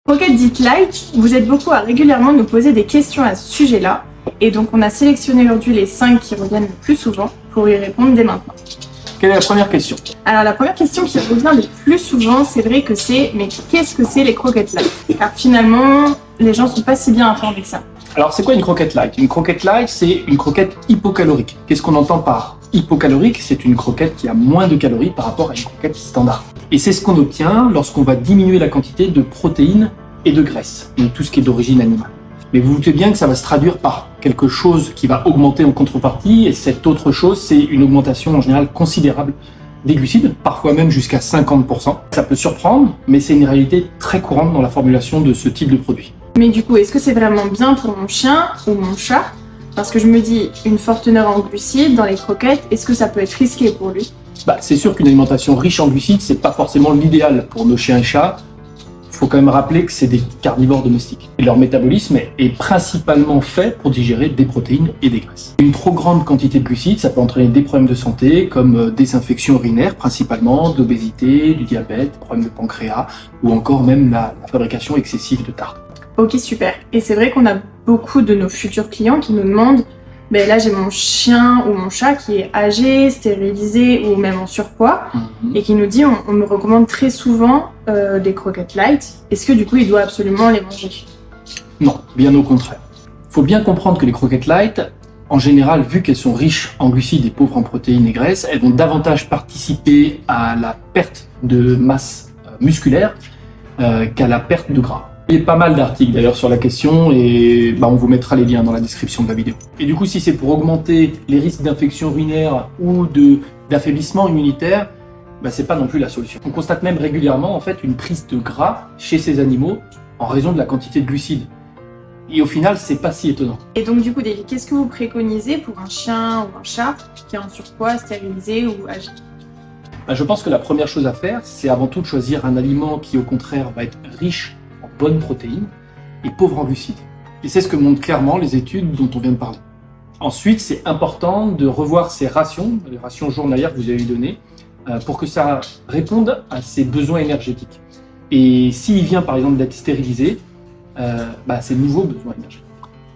Croquettes dites light, vous êtes beaucoup à régulièrement nous poser des questions à ce sujet-là, et donc on a sélectionné aujourd'hui les 5 qui reviennent le plus souvent pour y répondre dès maintenant. Quelle est la première question? Alors la première question qui revient le plus souvent, c'est vrai que c'est « mais qu'est-ce que c'est les croquettes light ?» Car finalement, les gens sont pas si bien informés que ça. Alors c'est quoi une croquette light? Une croquette light, c'est une croquette hypocalorique. Qu'est-ce qu'on entend par hypocalorique? C'est une croquette qui a moins de calories par rapport à une croquette standard. Et c'est ce qu'on obtient lorsqu'on va diminuer la quantité de protéines et de graisse, donc tout ce qui est d'origine animale. Mais vous vous doutez bien que ça va se traduire par quelque chose qui va augmenter en contrepartie, et cette autre chose, c'est une augmentation en général considérable des glucides, parfois même jusqu'à 50%. Ça peut surprendre, mais c'est une réalité très courante dans la formulation de ce type de produit. Mais du coup, est-ce que c'est vraiment bien pour mon chien ou mon chat? Parce que je me dis, une forte teneur en glucides dans les croquettes, est-ce que ça peut être risqué pour lui? C'est sûr qu'une alimentation riche en glucides, c'est pas forcément l'idéal pour nos chiens et chats. Il faut quand même rappeler que c'est des carnivores domestiques. Et leur métabolisme est principalement fait pour digérer des protéines et des graisses. Une trop grande quantité de glucides, ça peut entraîner des problèmes de santé, comme des infections urinaires principalement, d'obésité, du diabète, problèmes de pancréas, ou encore même la fabrication excessive de tartres. Ok, super. Et c'est vrai qu'on a beaucoup de nos futurs clients qui nous demandent là j'ai mon chien ou mon chat qui est âgé, stérilisé ou même en surpoids et qui nous dit on me recommande très souvent des croquettes light. Est-ce que du coup il doit absolument les manger? Non, bien au contraire. Il faut bien comprendre que les croquettes light, en général, vu qu'elles sont riches en glucides et pauvres en protéines et graisses, elles vont davantage participer à la perte de masse musculaire qu'à la perte de gras. Il y a pas mal d'articles d'ailleurs sur la question et on vous mettra les liens dans la description de la vidéo. Et du coup, si c'est pour augmenter les risques d'infection urinaire ou d'affaiblissement immunitaire, c'est pas non plus la solution. On constate même régulièrement en fait une prise de gras chez ces animaux en raison de la quantité de glucides. Et au final, c'est pas si étonnant. Et donc du coup, David, qu'est-ce que vous préconisez pour un chien ou un chat qui est en surpoids, stérilisé ou âgé? Je pense que la première chose à faire, c'est avant tout de choisir un aliment qui au contraire va être riche bonnes protéines et pauvres en glucides. Et c'est ce que montrent clairement les études dont on vient de parler. Ensuite, c'est important de revoir ces rations, les rations journalières que vous avez données, pour que ça réponde à ses besoins énergétiques. Et s'il vient par exemple d'être stérilisé, c'est de nouveaux besoins énergétiques.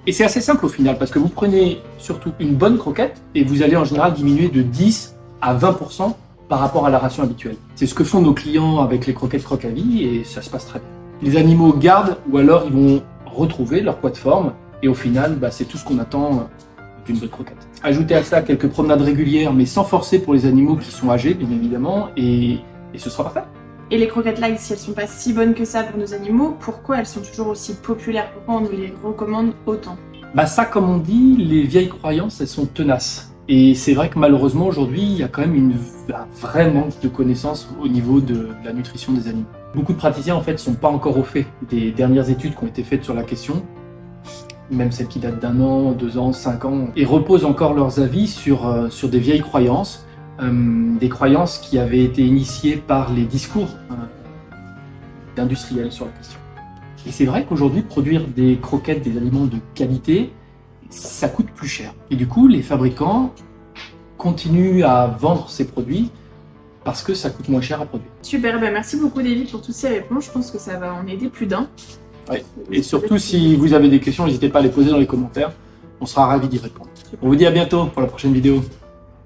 Et c'est assez simple au final, parce que vous prenez surtout une bonne croquette et vous allez en général diminuer de 10 à 20% par rapport à la ration habituelle. C'est ce que font nos clients avec les croquettes Croc à Vie et ça se passe très bien. Les animaux gardent ou alors ils vont retrouver leur poids de forme et au final, c'est tout ce qu'on attend d'une bonne croquette. Ajoutez à ça quelques promenades régulières mais sans forcer pour les animaux qui sont âgés bien évidemment et ce sera parfait. Et les croquettes light, si elles sont pas si bonnes que ça pour nos animaux, pourquoi elles sont toujours aussi populaires? Pourquoi on nous les recommande autant? Ça, comme on dit, les vieilles croyances, elles sont tenaces. Et c'est vrai que malheureusement aujourd'hui, il y a quand même un vrai manque de connaissances au niveau de la nutrition des animaux. Beaucoup de praticiens en fait sont pas encore au fait des dernières études qui ont été faites sur la question, même celles qui datent d'1 an, 2 ans, 5 ans, et reposent encore leurs avis sur des vieilles croyances, des croyances qui avaient été initiées par les discours d'industriels sur la question. Et c'est vrai qu'aujourd'hui, produire des croquettes, des aliments de qualité, ça coûte plus cher. Et du coup, les fabricants continuent à vendre ces produits parce que ça coûte moins cher à produire. Super, merci beaucoup David pour toutes ces réponses. Je pense que ça va en aider plus d'un. Oui. Et surtout, si vous avez des questions, n'hésitez pas à les poser dans les commentaires. On sera ravis d'y répondre. On vous dit à bientôt pour la prochaine vidéo.